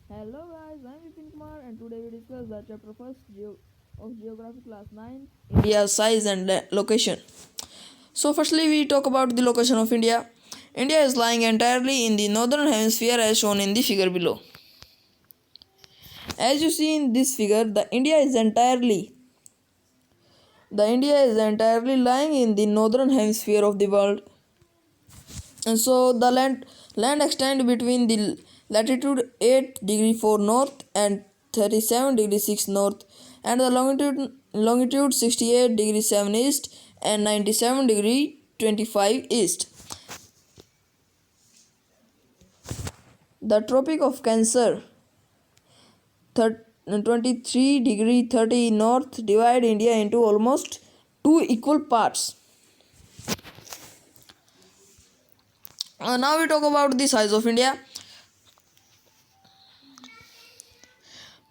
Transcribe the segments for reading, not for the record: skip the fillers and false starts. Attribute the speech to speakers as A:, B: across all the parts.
A: Hello guys, I'm Vipin Kumar and today we discuss the chapter first of Geography class 9, India's size and location. So firstly we talk about the location of India. India is lying entirely in the northern hemisphere as shown in the figure below. As you see in this figure, the India is entirely lying in the northern hemisphere of the world. And so the land extends between the latitude 8 degree 4 north and 37 degree 6 north, and the longitude 68 degree 7 east and 97 degree 25 east. The Tropic of Cancer 23 degree 30 north divide India into almost two equal parts. Now we talk about the size of India.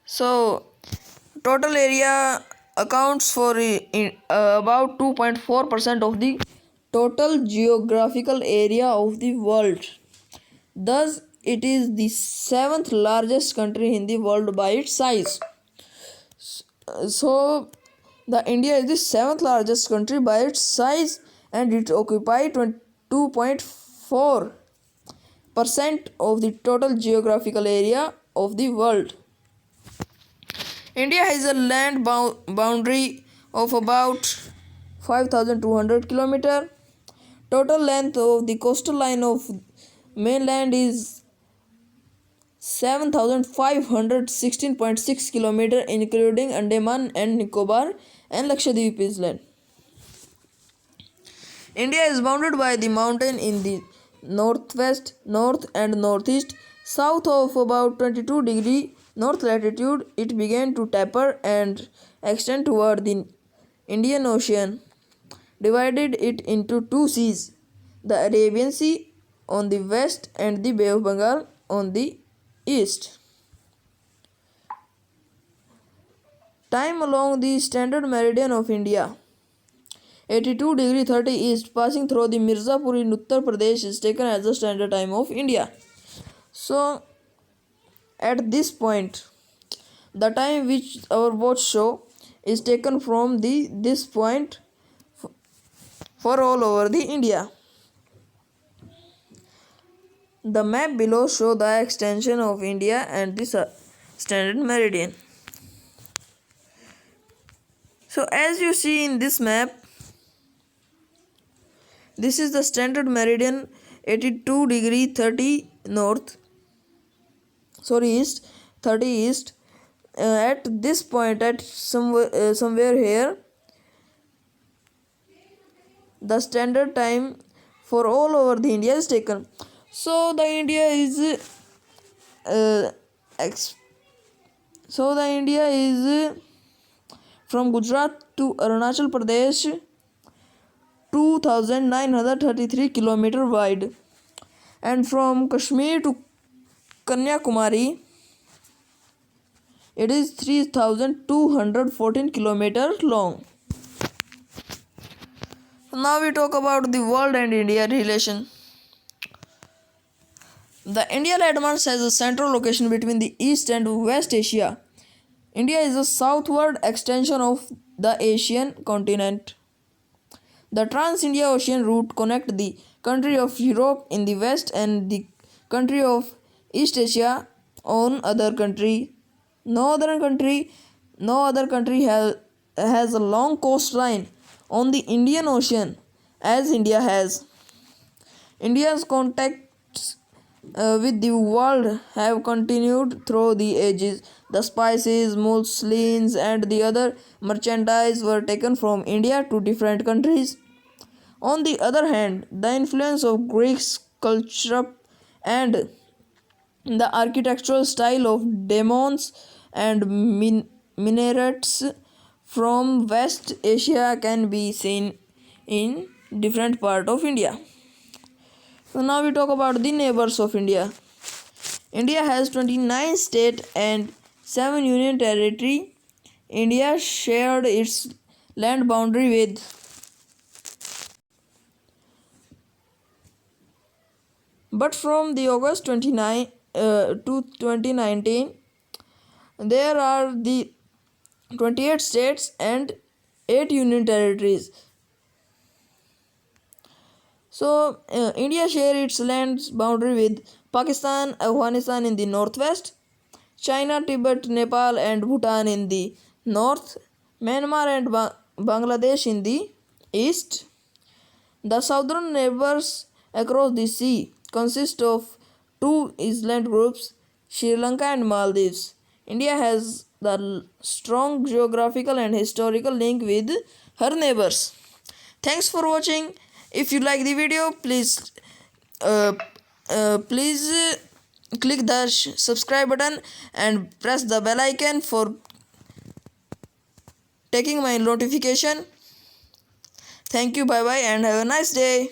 A: So total area accounts for about 2.4% of the total geographical area of the world. Thus, it is the seventh largest country in the world by its size. So, the India is the seventh largest country by its size, and it occupies 2.4% of the total geographical area of the world. India has a land boundary of about 5,200 km. Total length of the coastal line of mainland is 7,516.6 km, including Andaman and Nicobar and Lakshadweep Island. India is bounded by the mountain in the northwest, north and northeast. South of about 22 degree north latitude, it began to taper and extend toward the Indian Ocean, divided it into two seas, the Arabian Sea on the west and the Bay of Bengal on the east. Time along the standard meridian of India 82 degree 30 east passing through the Mirzapur in Uttar Pradesh is taken as the standard time of India. So at this point, the time which our watch show is taken from this point for all over the India. The map below show the extension of India and the standard meridian. So as you see in this map, this is the standard meridian 82 degree 30 north, east, 30 east. At this point, at somewhere here, the standard time for all over the India is taken. So the India is from Gujarat to Arunachal Pradesh 2,933 km wide, and from Kashmir to Kanyakumari it is 3,214 km long. Now we talk about the world and India relation. The India landmass has a central location between the East and West Asia. India is a southward extension of the Asian continent. The Trans-India Ocean route connects the country of Europe in the west and the country of East Asia on other country. No other country has a long coastline on the Indian Ocean as India has. India's contacts with the world have continued through the ages. The spices, muslins, and the other merchandise were taken from India to different countries. On the other hand, the influence of Greek culture and the architectural style of domes and minarets from West Asia can be seen in different parts of India. So now we talk about the neighbors of India. India has 29 states and 7 union territory. India shared its land boundary with but from the August 29 to 2019, there are the 28 states and 8 union territories. So, India share its land's boundary with Pakistan, Afghanistan in the northwest, China, Tibet, Nepal, and Bhutan in the north, Myanmar and Bangladesh in the east. The southern neighbors across the sea consist of two island groups, Sri Lanka and Maldives. India has the strong geographical and historical link with her neighbors. Thanks for watching. If you like the video, please uh, click the subscribe button and press the bell icon for taking my notification. Thank you, bye bye, and have a nice day.